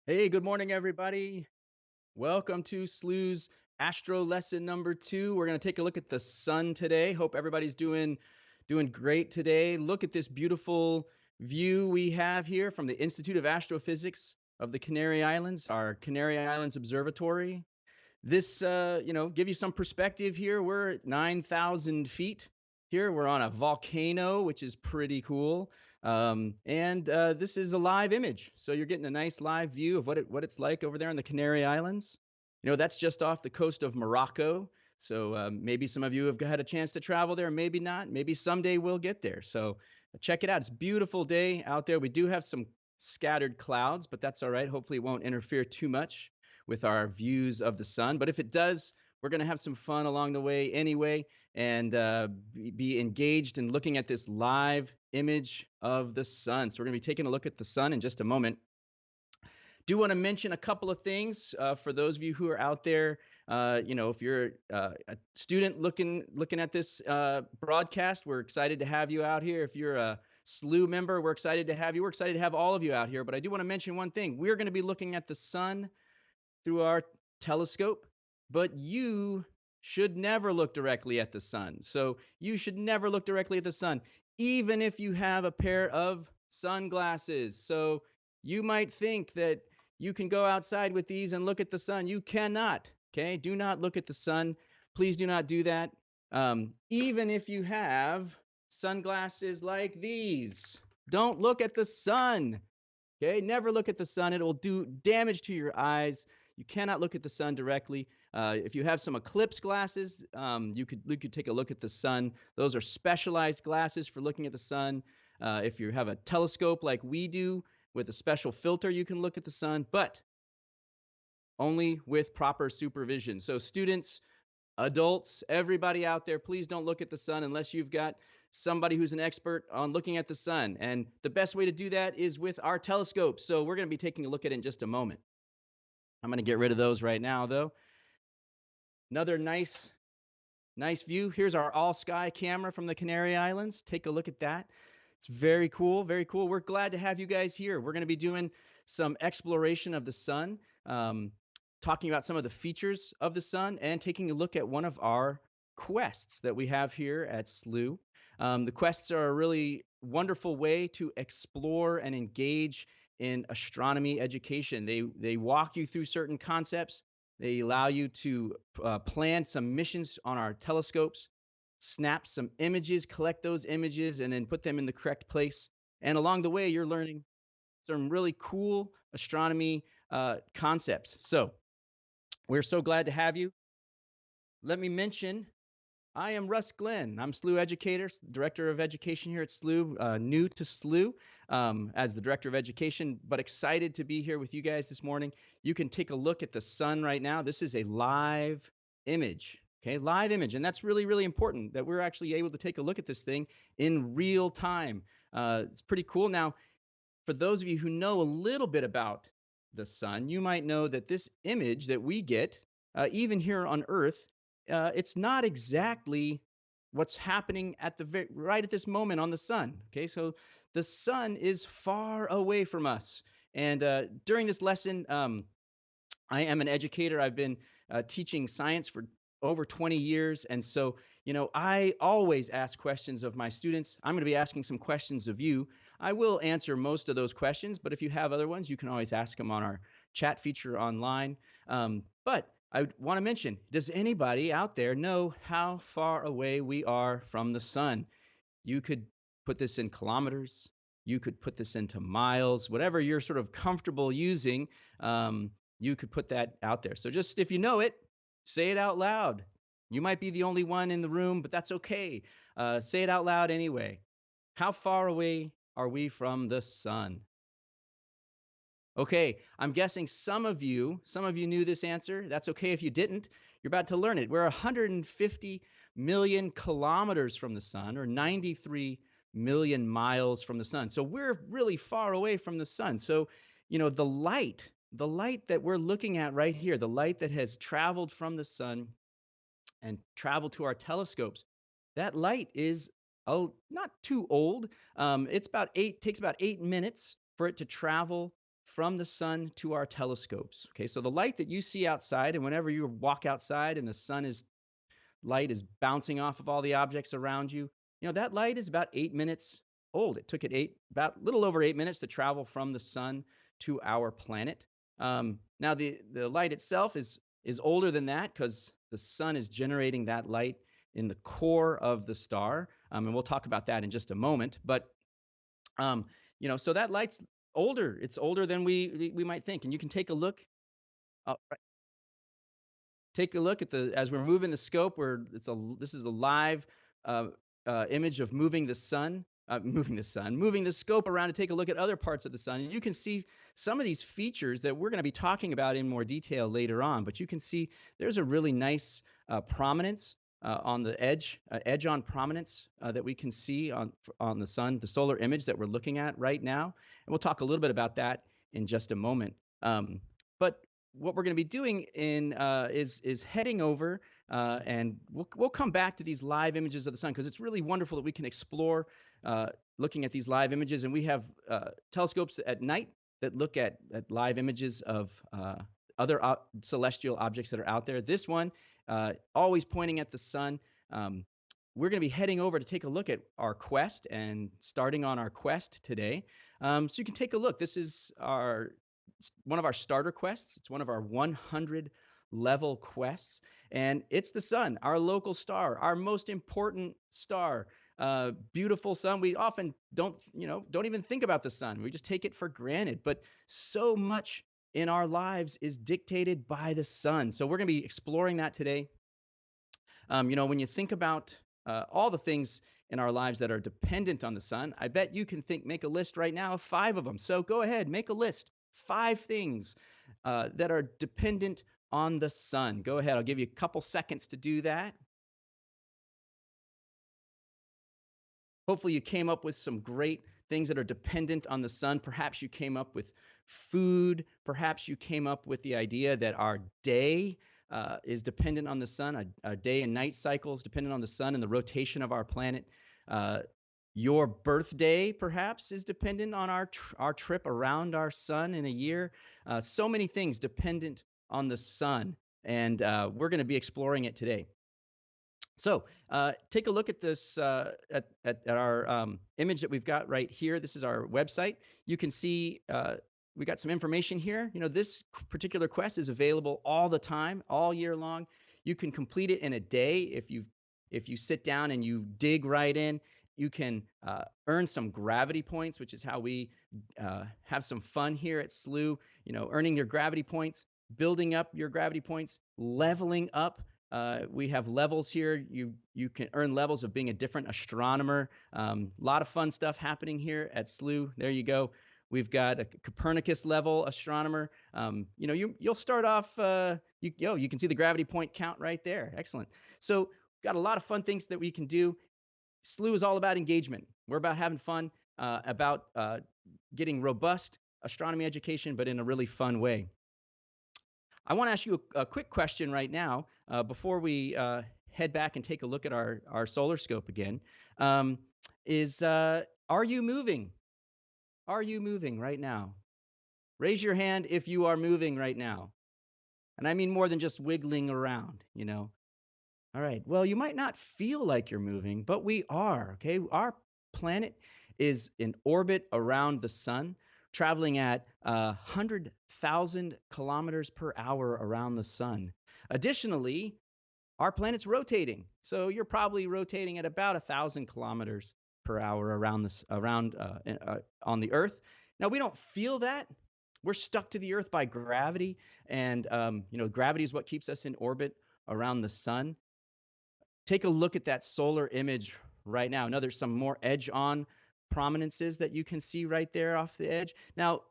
Hey, good morning, everybody. Welcome to Slooh's Astro lesson number 2. We're going to take a look at the sun today. Hope everybody's doing great today. Look at this beautiful view we have here from the Institute of Astrophysics of the Canary Islands, our Canary Islands Observatory. This, give you some perspective here. We're at 9,000 feet here. We're on a volcano, which is pretty cool. And this is a live image. So you're getting a nice live view of what it's like over there on the Canary Islands. That's just off the coast of Morocco. So maybe some of you have had a chance to travel there, maybe not. Maybe someday we'll get there. So check it out. It's a beautiful day out there. We do have some scattered clouds, but that's all right. Hopefully it won't interfere too much with our views of the sun. But if it does, we're going to have some fun along the way anyway, and be engaged in looking at this live image of the sun. So we're going to be taking a look at the sun in just a moment. Do want to mention a couple of things for those of you who are out there. If you're a student looking at this broadcast, we're excited to have you out here. If you're a Slooh member, we're excited to have you. We're excited to have all of you out here. But I do want to mention one thing. We're going to be looking at the sun through our telescope, but you should never look directly at the sun. So you should never look directly at the sun, even if you have a pair of sunglasses. So you might think that you can go outside with these and look at the sun. You cannot. Okay, do not look at the sun. Please do not do that. Even if you have sunglasses like these, don't look at the sun. Okay, never look at the sun. It will do damage to your eyes. You cannot look at the sun directly. If you have some eclipse glasses, you could take a look at the sun. Those are specialized glasses for looking at the sun. If you have a telescope like we do with a special filter, you can look at the sun, but only with proper supervision. So students, adults, everybody out there, please don't look at the sun unless you've got somebody who's an expert on looking at the sun. And the best way to do that is with our telescope. So we're going to be taking a look at it in just a moment. I'm going to get rid of those right now, though. Another nice view. Here's our Allsky camera from the Canary Islands. Take a look at that. It's very cool, very cool. We're glad to have you guys here. We're going to be doing some exploration of the sun, talking about some of the features of the sun, and taking a look at one of our quests that we have here at Slooh. The quests are a really wonderful way to explore and engage in astronomy education. They walk you through certain concepts. They allow you to plan some missions on our telescopes, snap some images, collect those images, and then put them in the correct place. And along the way, you're learning some really cool astronomy concepts. So we're so glad to have you. Let me mention, I am Russ Glenn. I'm Slooh Educator, Director of Education here at Slooh, new to Slooh as the Director of Education, but excited to be here with you guys this morning. You can take a look at the sun right now. This is a live image, okay? Live image, and that's really, really important that we're actually able to take a look at this thing in real time. It's pretty cool. Now, for those of you who know a little bit about the sun, you might know that this image that we get, even here on Earth, it's not exactly what's happening at right at this moment on the sun. Okay, so the sun is far away from us. And during this lesson, I am an educator. I've been teaching science for over 20 years. And so, I always ask questions of my students. I'm going to be asking some questions of you. I will answer most of those questions, but if you have other ones, you can always ask them on our chat feature online. But I want to mention, does anybody out there know how far away we are from the sun? You could put this in kilometers. You could put this into miles, whatever you're sort of comfortable using. You could put that out there. So just if you know it, say it out loud. You might be the only one in the room, but that's okay. Say it out loud anyway. How far away are we from the sun? Okay, I'm guessing some of you knew this answer. That's okay if you didn't. You're about to learn it. We're 150 million kilometers from the sun, or 93 million miles from the sun. So we're really far away from the sun. So, the light that we're looking at right here, the light that has traveled from the sun and traveled to our telescopes, that light is not too old. Takes about 8 minutes for it to travel from the sun to our telescopes. Okay, so the light that you see outside, and whenever you walk outside and the light is bouncing off of all the objects around you, that light is about 8 minutes old. It took it about a little over 8 minutes to travel from the sun to our planet. Now the light itself is older than that because the sun is generating that light in the core of the star, and we'll talk about that in just a moment. But so that light's older. It's older than we might think, and you can take a look. Right. Take a look at as we're moving the scope. This is a live image of moving the scope around to take a look at other parts of the sun. And you can see some of these features that we're going to be talking about in more detail later on. But you can see there's a really nice prominence on the edge on prominence that we can see on the sun, the solar image that we're looking at right now. And we'll talk a little bit about that in just a moment. But what we're going to be doing is heading over, and we'll come back to these live images of the sun because it's really wonderful that we can explore looking at these live images. And we have telescopes at night that look at live images of other celestial objects that are out there. This one, always pointing at the sun. We're going to be heading over to take a look at our quest and starting on our quest today. So you can take a look. This is one of our starter quests. It's one of our 100 level quests, and it's the sun, our local star, our most important star. Beautiful sun. We often don't even think about the sun. We just take it for granted, but so much in our lives is dictated by the sun. So we're going to be exploring that today. When you think about all the things in our lives that are dependent on the sun, I bet you can make a list right now of 5 of them. So go ahead, make a list. 5 things that are dependent on the sun. Go ahead. I'll give you a couple seconds to do that. Hopefully you came up with some great things that are dependent on the sun. Perhaps you came up with food. Perhaps you came up with the idea that our day is dependent on the sun. Our day and night cycles dependent on the sun and the rotation of our planet. Your birthday, perhaps, is dependent on our trip around our sun in a year. So many things dependent on the sun, and we're going to be exploring it today. So take a look at this at our image that we've got right here. This is our website. You can see we got some information here. This particular quest is available all the time, all year long. You can complete it in a day if you sit down and you dig right in. You can earn some gravity points, which is how we have some fun here at Slooh. Earning your gravity points, building up your gravity points, leveling up. We have levels here. You can earn levels of being a different astronomer. A lot of fun stuff happening here at Slooh. There you go. We've got a Copernicus level astronomer. You'll start off. You can see the gravity point count right there. Excellent. So got a lot of fun things that we can do. Slooh is all about engagement. We're about having fun, about getting robust astronomy education, but in a really fun way. I want to ask you a quick question right now before we head back and take a look at our solar scope again. Are you moving? Are you moving right now? Raise your hand if you are moving right now. And I mean more than just wiggling around, All right. Well, you might not feel like you're moving, but we are, okay? Our planet is in orbit around the sun, traveling at 100,000 kilometers per hour around the sun. Additionally, our planet's rotating. So you're probably rotating at about 1,000 kilometers per hour around on the Earth. Now, we don't feel that. We're stuck to the Earth by gravity, and gravity is what keeps us in orbit around the sun. Take a look at that solar image right now. Now there's some more edge-on prominences that you can see right there off the edge. Now,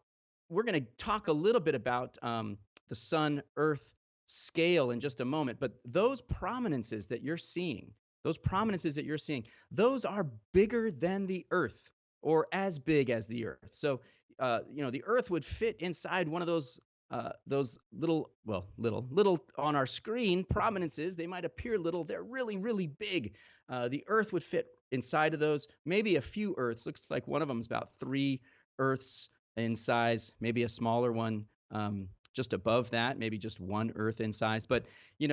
we're going to talk a little bit about the Sun-Earth scale in just a moment, but those prominences that you're seeing, those are bigger than the Earth, or as big as the Earth. So, the Earth would fit inside one of those little on our screen prominences. They might appear little. They're really, really big. The Earth would fit inside of those, maybe a few Earths. Looks like one of them is about 3 Earths in size, maybe a smaller one just above that, maybe just 1 Earth in size. But,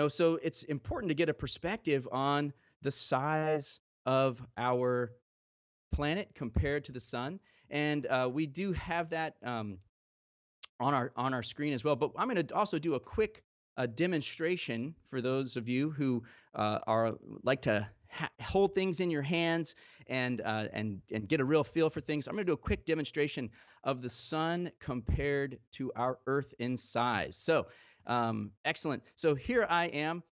so it's important to get a perspective on the size of our planet compared to the sun. And we do have that on our screen as well. But I'm going to also do a quick demonstration for those of you who are like to hold things in your hands and get a real feel for things. I'm going to do a quick demonstration of the sun compared to our Earth in size. So excellent. So here I am.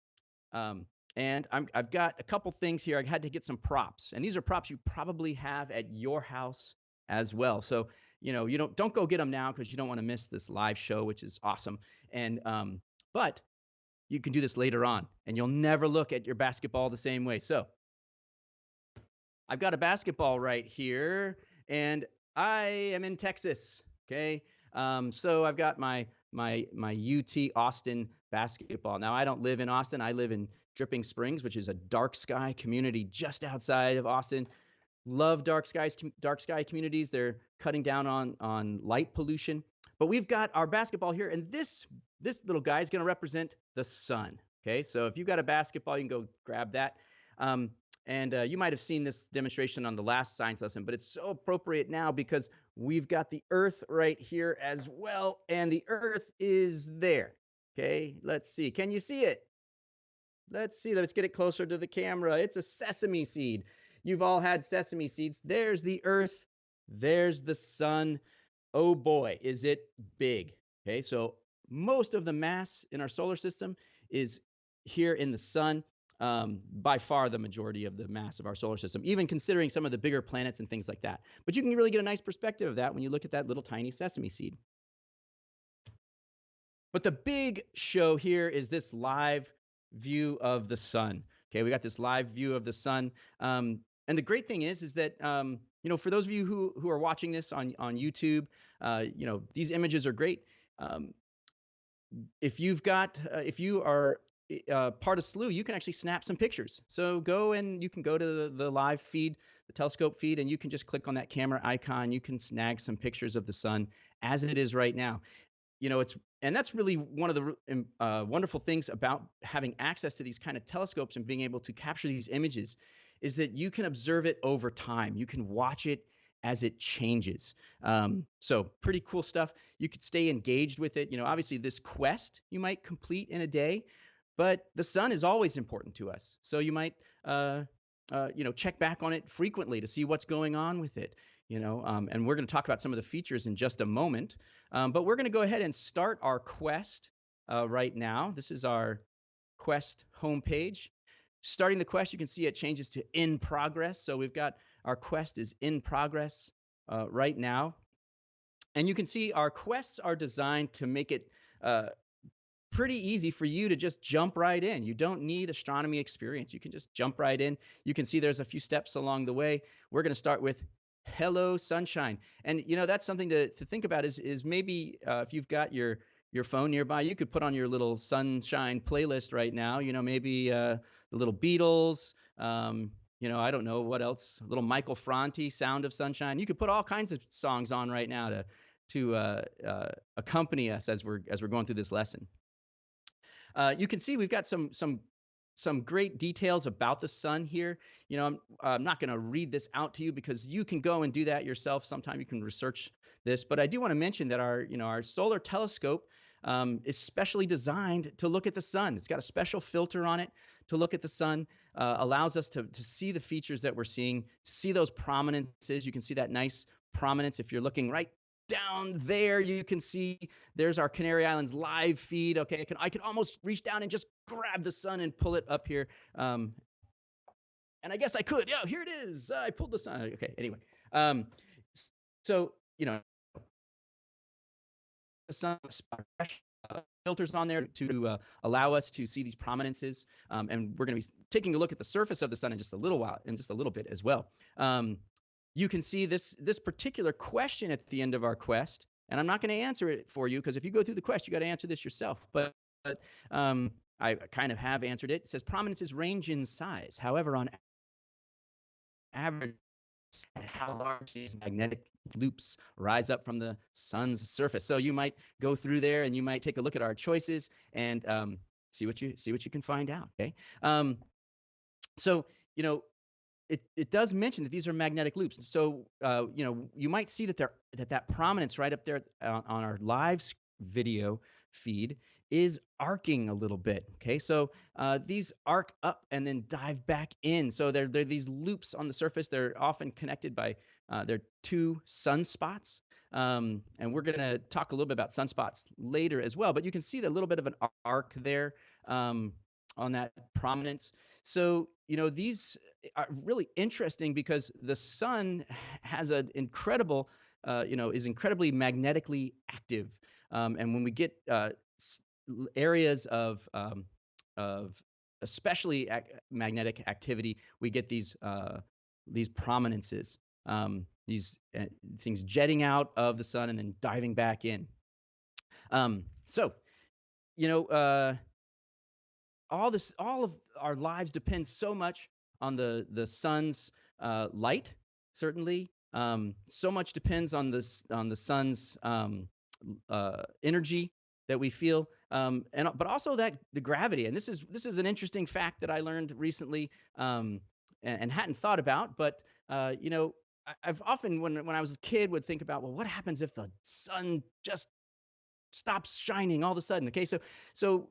And I've got a couple things here. I had to get some props, and these are props you probably have at your house as well. So you don't go get them now because you don't want to miss this live show, which is awesome. And but you can do this later on, and you'll never look at your basketball the same way. So I've got a basketball right here, and I am in Texas. Okay, so I've got my UT Austin basketball. Now I don't live in Austin. I live in Dripping Springs, which is a dark sky community just outside of Austin. Love dark sky communities. They're cutting down on light pollution. But we've got our basketball here, and this little guy is going to represent the sun. Okay, so if you've got a basketball, you can go grab that. And you might have seen this demonstration on the last science lesson, but it's so appropriate now because we've got the Earth right here as well, and the Earth is there. Okay, let's see. Can you see it? Let's see. Let's get it closer to the camera. It's a sesame seed. You've all had sesame seeds. There's the Earth. There's the sun. Oh boy, is it big. Okay, so most of the mass in our solar system is here in the sun. By far the majority of the mass of our solar system, even considering some of the bigger planets and things like that. But you can really get a nice perspective of that when you look at that little tiny sesame seed. But the big show here is this live view of the sun. Okay, we got this live view of the sun. And the great thing is that, for those of you who are watching this on YouTube, these images are great. If you are part of Slooh, you can actually snap some pictures. So you can go to the live feed, the telescope feed, and you can just click on that camera icon. You can snag some pictures of the sun as it is right now. And that's really one of the wonderful things about having access to these kind of telescopes and being able to capture these images is that you can observe it over time. You can watch it as it changes. So pretty cool stuff. You could stay engaged with it. Obviously this quest you might complete in a day, but the sun is always important to us. So you might, check back on it frequently to see what's going on with it. And we're going to talk about some of the features in just a moment. But we're going to go ahead and start our quest right now. This is our quest homepage. Starting the quest, you can see it changes to in progress. So we've got our quest is in progress right now. And you can see our quests are designed to make it pretty easy for you to just jump right in. You don't need astronomy experience. You can just jump right in. You can see there's a few steps along the way. We're going to start with hello sunshine. And that's something to think about is maybe if you've got your phone nearby, you could put on your little sunshine playlist right now. Maybe the little Beatles, I don't know what else, a little Michael Franti, Sound of Sunshine. You could put all kinds of songs on right now to accompany us as we're going through this lesson. You can see we've got some great details about the sun here. I'm not going to read this out to you because you can go and do that yourself. Sometime you can research this, but I do want to mention that our solar telescope is specially designed to look at the sun. It's got a special filter on it to look at the sun, allows us to see the features that we're seeing, to see those prominences. You can see that nice prominence if you're looking right down there. You can see there's our Canary Islands live feed. Okay, I can almost reach down and just grab the sun and pull it up here. And I guess I could. Yeah, here it is. I pulled the sun. Okay, anyway. So, the sun filters on there to allow us to see these prominences. And we're going to be taking a look at the surface of the sun in just a little bit as well. You can see this particular question at the end of our quest, and I'm not going to answer it for you because if you go through the quest, you got to answer this yourself. But I kind of have answered it. It says prominences range in size. However, on average, and how large these magnetic loops rise up from the sun's surface. So you might go through there and you might take a look at our choices and see what you can find out. Okay. So it does mention that these are magnetic loops. So you might see that that prominence right up there on our live video feed is arcing a little bit. Okay, so these arc up and then dive back in. So they're these loops on the surface. They're often connected by they're two sunspots. And we're going to talk a little bit about sunspots later as well. But you can see a little bit of an arc there on that prominence. So these are really interesting because the sun has an incredible, is incredibly magnetically active. And when we get areas of especially magnetic activity, we get these prominences, these things jetting out of the sun and then diving back in. So, all of our lives depend so much on the sun's light. Certainly, so much depends on the sun's energy that we feel, but also the gravity. And this is an interesting fact that I learned recently and hadn't thought about. But I've often when I was a kid would think about, well, what happens if the sun just stops shining all of a sudden? Okay, so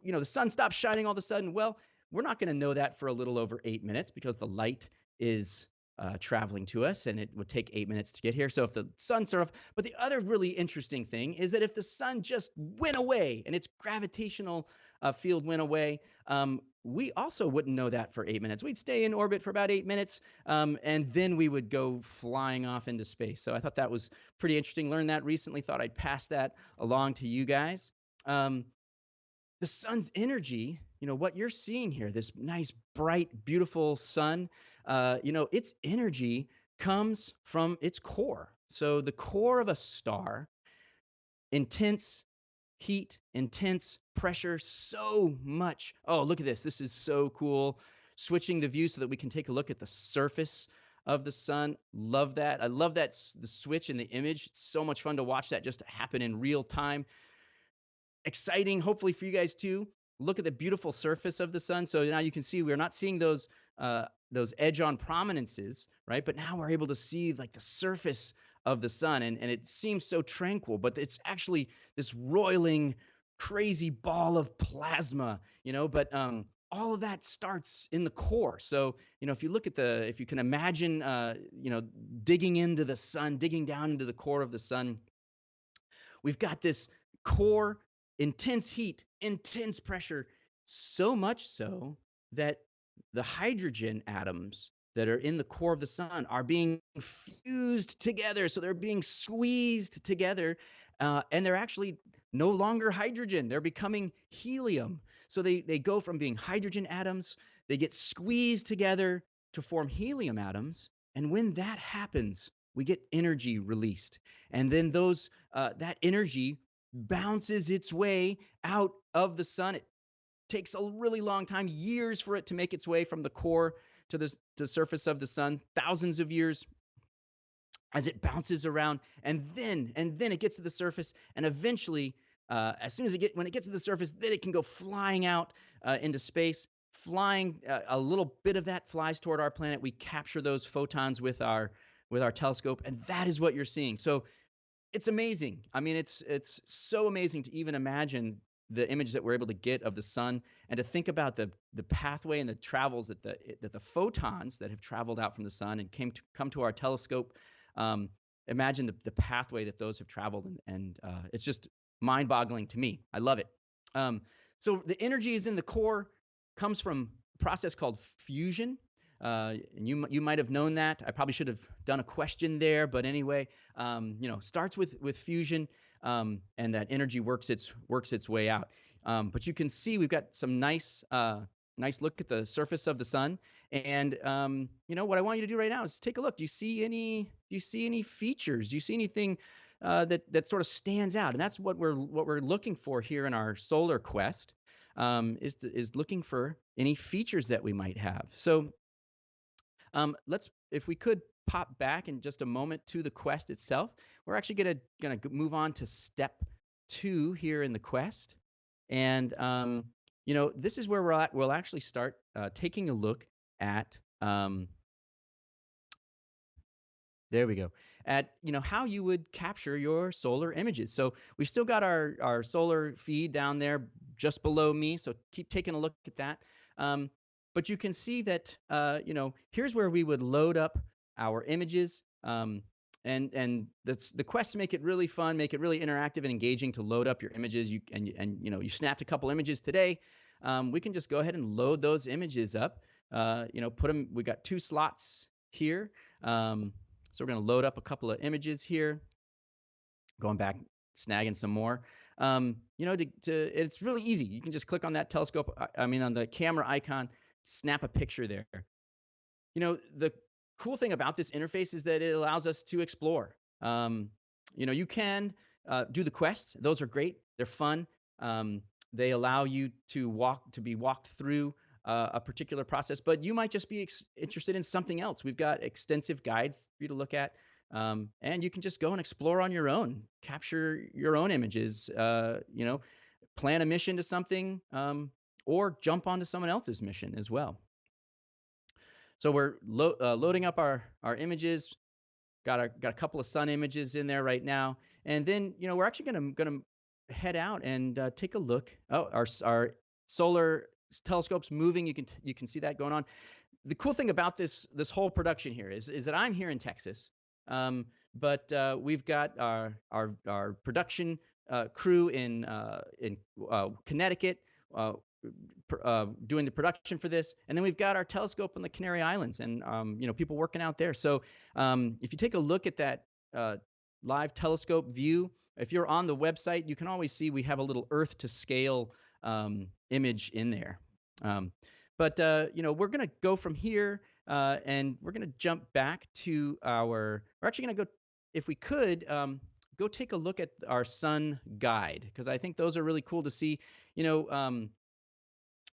the sun stops shining all of a sudden. Well, we're not going to know that for a little over 8 minutes because the light is traveling to us, and it would take 8 minutes to get here. So if the sun sort of, but the other really interesting thing is that if the sun just went away and its gravitational field went away, we also wouldn't know that for 8 minutes. We'd stay in orbit for about 8 minutes, and then we would go flying off into space. So I thought that was pretty interesting. Learned that recently. Thought I'd pass that along to you guys. The sun's energy, what you're seeing here, this nice, bright, beautiful sun, its energy comes from its core. So the core of a star, intense heat, intense pressure, so much. Oh, look at this. This is so cool. Switching the view so that we can take a look at the surface of the sun. Love that. I love that, the switch in the image. It's so much fun to watch that just happen in real time. Exciting, hopefully for you guys too. Look at the beautiful surface of the sun. So now you can see we're not seeing those edge-on prominences, right? But now we're able to see like the surface of the sun, and it seems so tranquil, but it's actually this roiling, crazy ball of plasma, But all of that starts in the core. So if you look at if you can imagine, digging into the sun, digging down into the core of the sun, we've got this core, intense heat, intense pressure, so much so that the hydrogen atoms that are in the core of the sun are being fused together. So they're being squeezed together, and they're actually no longer hydrogen. They're becoming helium. So they go from being hydrogen atoms, they get squeezed together to form helium atoms. And when that happens, we get energy released. And then that energy bounces its way out of the sun. It takes a really long time, years, for it to make its way from the core to the surface of the sun, thousands of years as it bounces around, and then it gets to the surface, and eventually, when it gets to the surface, then it can go flying out into space. Flying, a little bit of that flies toward our planet. We capture those photons with our telescope, and that is what you're seeing. So it's amazing. I mean, it's so amazing to even imagine the image that we're able to get of the sun, and to think about the pathway and the travels that the photons that have traveled out from the sun and come to our telescope. Imagine the pathway that those have traveled, and it's just mind-boggling to me. I love it. So the energy is in the core, comes from a process called fusion. And you might have known that. I probably should have done a question there, but anyway, starts with fusion, and that energy works its way out. But you can see we've got some nice look at the surface of the sun, and what I want you to do right now is take a look. Do you see any features? Do you see anything that sort of stands out? And that's what we're looking for here in our solar quest, is looking for any features that we might have. So if we could pop back in just a moment to the quest itself. We're actually gonna move on to step 2 here in the quest. And you know, this is where we'll actually start taking a look at there we go. At, you know, how you would capture your solar images. So we've still got our solar feed down there just below me. So keep taking a look at that. But you can see that, you know, here's where we would load up our images. And the quests make it really fun, make it really interactive and engaging to load up your images. You know, you snapped a couple images today. We can just go ahead and load those images up. You know, put them. We got 2 slots here. So we're going to load up a couple of images here. Going back, snagging some more. You know, it's really easy. You can just click on that telescope. On the camera icon, snap a picture there. You know, the cool thing about this interface is that it allows us to explore. You know, you can do the quests. Those are great. They're fun. They allow you to be walked through a particular process, but you might just be interested in something else. We've got extensive guides for you to look at, and you can just go and explore on your own, capture your own images, you know, plan a mission to something, or jump onto someone else's mission as well. So we're loading up our images. Got a couple of sun images in there right now, and then, you know, we're actually gonna head out and take a look. Oh, our solar telescope's moving. You can see that going on. The cool thing about this whole production here is that I'm here in Texas, but we've got our production crew in Connecticut doing the production for this, and then we've got our telescope on the Canary Islands, and you know, people working out there. So if you take a look at that live telescope view, if you're on the website, you can always see we have a little Earth to scale image in there. But you know, we're going to go from here and we're going to jump back to we're actually going to go, if we could, go take a look at our sun guide, because I think those are really cool to see. You know,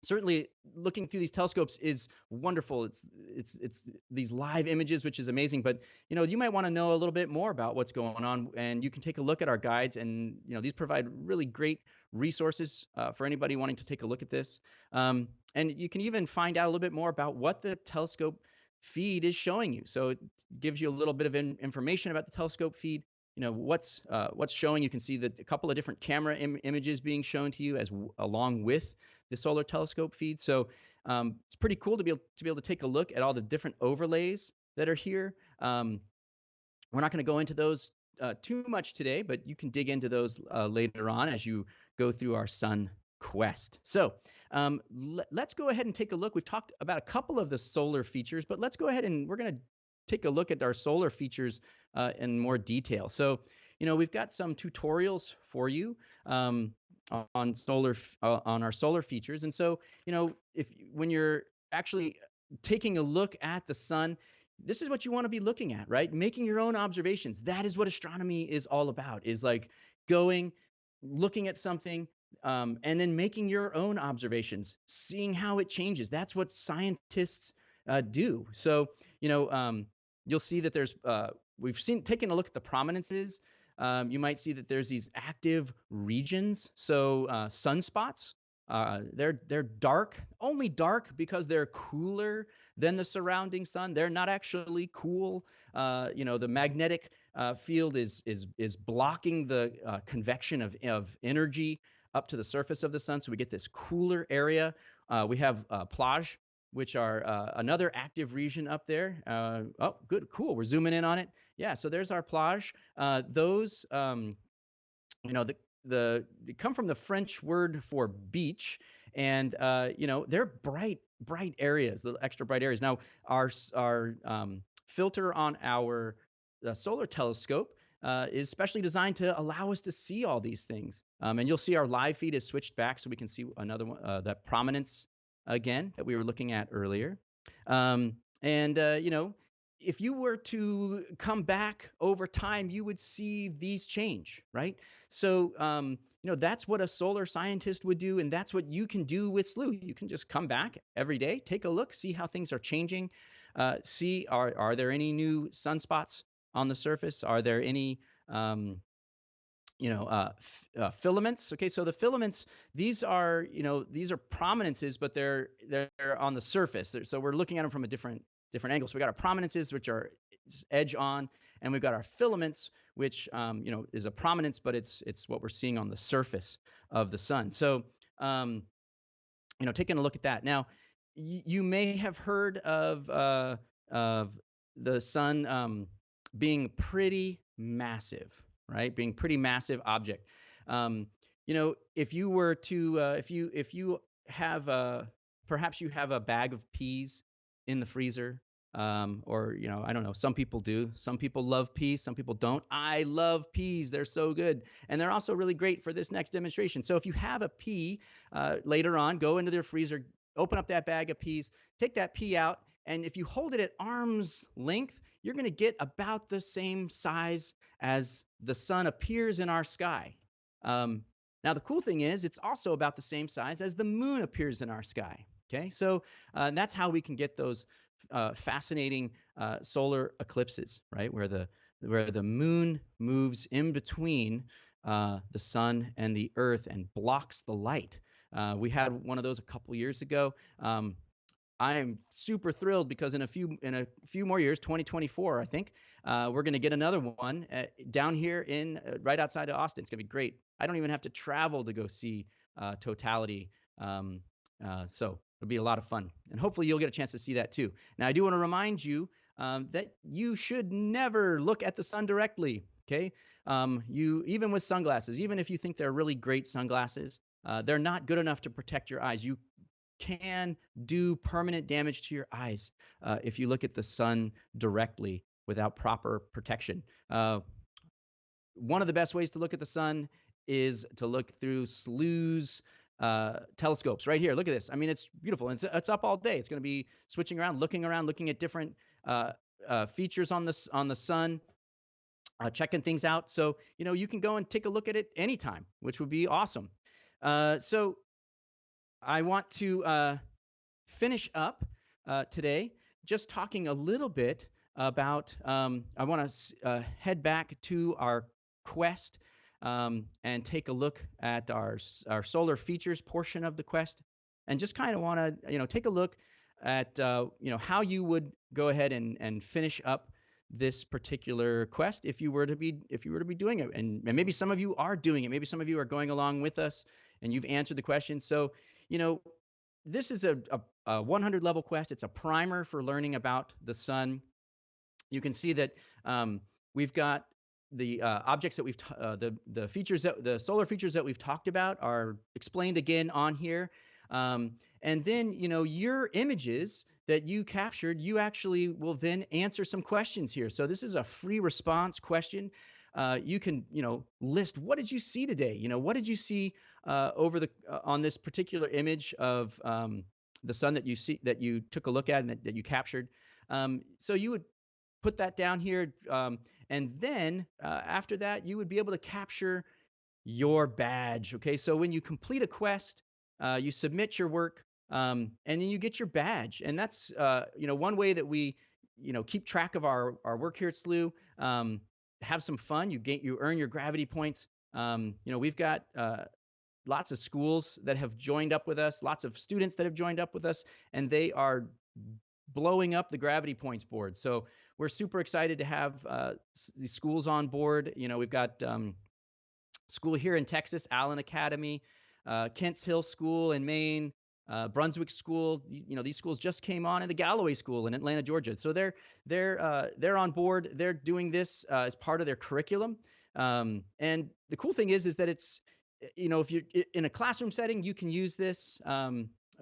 certainly looking through these telescopes is wonderful. It's these live images, which is amazing. But, you know, you might want to know a little bit more about what's going on, and you can take a look at our guides. And, you know, these provide really great resources for anybody wanting to take a look at this. And you can even find out a little bit more about what the telescope feed is showing you. So it gives you a little bit of information about the telescope feed. You know, what's showing. You can see that a couple of different camera images being shown to you along with the solar telescope feed. So it's pretty cool to be able to take a look at all the different overlays that are here. We're not going to go into those too much today, but you can dig into those later on as you go through our sun quest. So let's go ahead and take a look. We've talked about a couple of the solar features, but let's go ahead and we're going to take a look at our solar features in more detail. So, you know, we've got some tutorials for you on our solar features. And so, you know, when you're actually taking a look at the sun, this is what you want to be looking at, right? Making your own observations. That is what astronomy is all about, is like looking at something, and then making your own observations, seeing how it changes. That's what scientists do. So, you know, you'll see that there's taken a look at the prominences. You might see that there's these active regions. So sunspots, they're dark, only dark because they're cooler than the surrounding sun. They're not actually cool. You know, the magnetic field is blocking the convection of energy up to the surface of the sun. So we get this cooler area. We have plage, which are another active region up there. Oh, good, cool. We're zooming in on it. Yeah, so there's our plage. Those, you know, they come from the French word for beach, and you know, they're bright areas, little extra bright areas. Now, our filter on our solar telescope is specially designed to allow us to see all these things. And you'll see our live feed is switched back so we can see another one, that prominence again that we were looking at earlier. You know, if you were to come back over time, you would see these change, right? So, you know, that's what a solar scientist would do, and that's what you can do with Slooh. You can just come back every day, take a look, see how things are changing. see, are there any new sunspots on the surface? Are there any filaments? Okay, so the filaments, these are prominences, but they're on the surface. So we're looking at them from a different angle. So we got our prominences, which are edge on, and we've got our filaments, which is a prominence, but it's what we're seeing on the surface of the sun. So taking a look at that now, you may have heard of the sun being pretty massive, right? Being pretty massive object. If you were to, if you have perhaps you have a bag of peas in the freezer, or I don't know. Some people do. Some people love peas. Some people don't. I love peas. They're so good, and they're also really great for this next demonstration. So if you have a pea, later on, go into their freezer, open up that bag of peas, take that pea out, and if you hold it at arm's length, you're going to get about the same size as the sun appears in our sky. Now, the cool thing is it's also about the same size as the moon appears in our sky. Okay, so that's how we can get those fascinating solar eclipses, right? Where the moon moves in between the sun and the earth and blocks the light. We had one of those a couple years ago. I am super thrilled because in a few more years, 2024, I think, we're going to get another one down here in right outside of Austin. It's going to be great. I don't even have to travel to go see totality. So it'll be a lot of fun, and hopefully you'll get a chance to see that too. Now, I do want to remind you that you should never look at the sun directly. Okay, even with sunglasses, even if you think they're really great sunglasses, they're not good enough to protect your eyes. You can do permanent damage to your eyes if you look at the sun directly without proper protection. One of the best ways to look at the sun is to look through Slooh's telescopes right here. Look at this. I mean, it's beautiful. It's up all day. It's going to be switching around, looking at different features on the sun, checking things out. So you can go and take a look at it anytime, which would be awesome. So I want to finish up today just talking a little bit about, I want to head back to our quest and take a look at our solar features portion of the quest, and just kind of want to take a look at how you would go ahead and finish up this particular quest if you were to be doing it, and maybe some of you are doing it. Maybe some of you are going along with us and you've answered the question. So this is a 100 level quest. It's a primer for learning about the sun. You can see that we've got the objects that the features the solar features that we've talked about are explained again on here. And then your images that you captured, you actually will then answer some questions here. So this is a free response question. You can list, what did you see today? What did you see on this particular image of the sun that you took a look at and that you captured. So you would put that down here, and then after that you would be able to capture your badge. Okay, so when you complete a quest, you submit your work, and then you get your badge. And that's one way that we keep track of our work here at Slooh. Have some fun. You earn your gravity points. We've got lots of schools that have joined up with us, lots of students that have joined up with us, and they are blowing up the gravity points board. So we're super excited to have these schools on board. We've got school here in Texas, Allen Academy, Kents Hill School in Maine, Brunswick School. These schools just came on, and the Galloway School in Atlanta, Georgia. So they're on board. They're doing this as part of their curriculum. And the cool thing is that it's, if you're in a classroom setting, you can use this.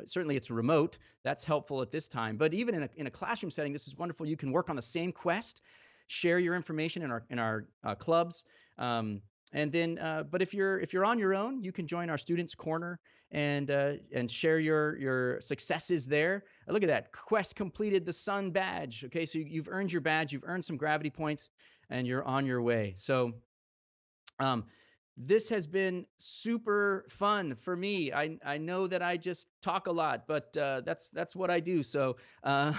Certainly it's remote. That's helpful at this time. But even in a classroom setting, this is wonderful. You can work on the same quest, share your information in our clubs. And then, but if you're on your own, you can join our Students Corner and share your successes there. Look at that, quest completed, the sun badge. Okay, so you've earned your badge, you've earned some gravity points, and you're on your way. So This has been super fun for me. I know that I just talk a lot, but that's what I do. So I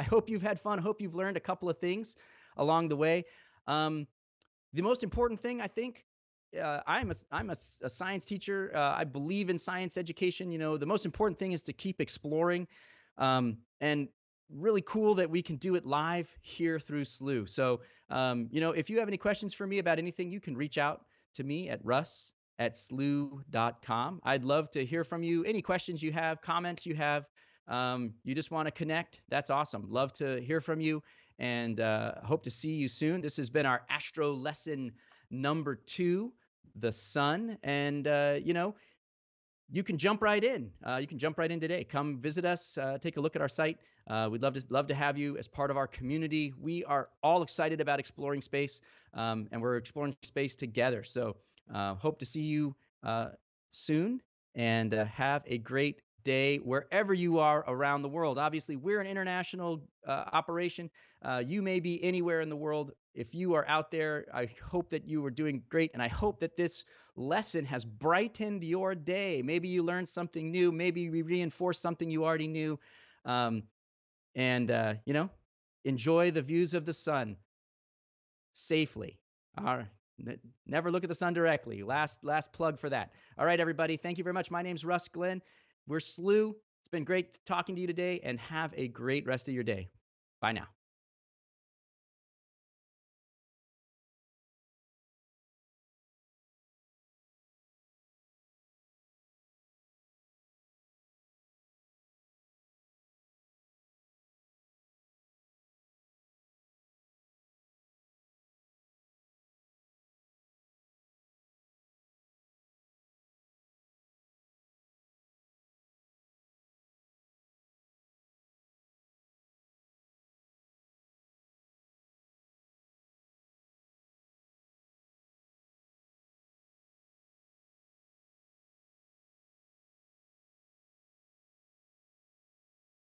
hope you've had fun. I hope you've learned a couple of things along the way. Um, the most important thing, I think, I'm a science teacher. I believe in science education. You know, the most important thing is to keep exploring, and really cool that we can do it live here through Slooh. So, you know, if you have any questions for me about anything, you can reach out to me at russ@slooh.com. I'd love to hear from you. Any questions you have, comments you have, you just want to connect. That's awesome. Love to hear from you, and hope to see you soon. This has been our Astro lesson number 2, the sun. And, you know, you can jump right in. You can jump right in today. Come visit us. Take a look at our site. We'd love to have you as part of our community. We are all excited about exploring space, and we're exploring space together. So hope to see you soon, and have a great day wherever you are around the world. Obviously, we're an international operation. You may be anywhere in the world. If you are out there, I hope that you are doing great, and I hope that this lesson has brightened your day. Maybe you learned something new. Maybe we reinforced something you already knew. And you know, enjoy the views of the sun safely. All right. Never look at the sun directly. Last plug for that. All right, everybody. Thank you very much. My name's Russ Glenn. We're Slooh. It's been great talking to you today, and have a great rest of your day. Bye now.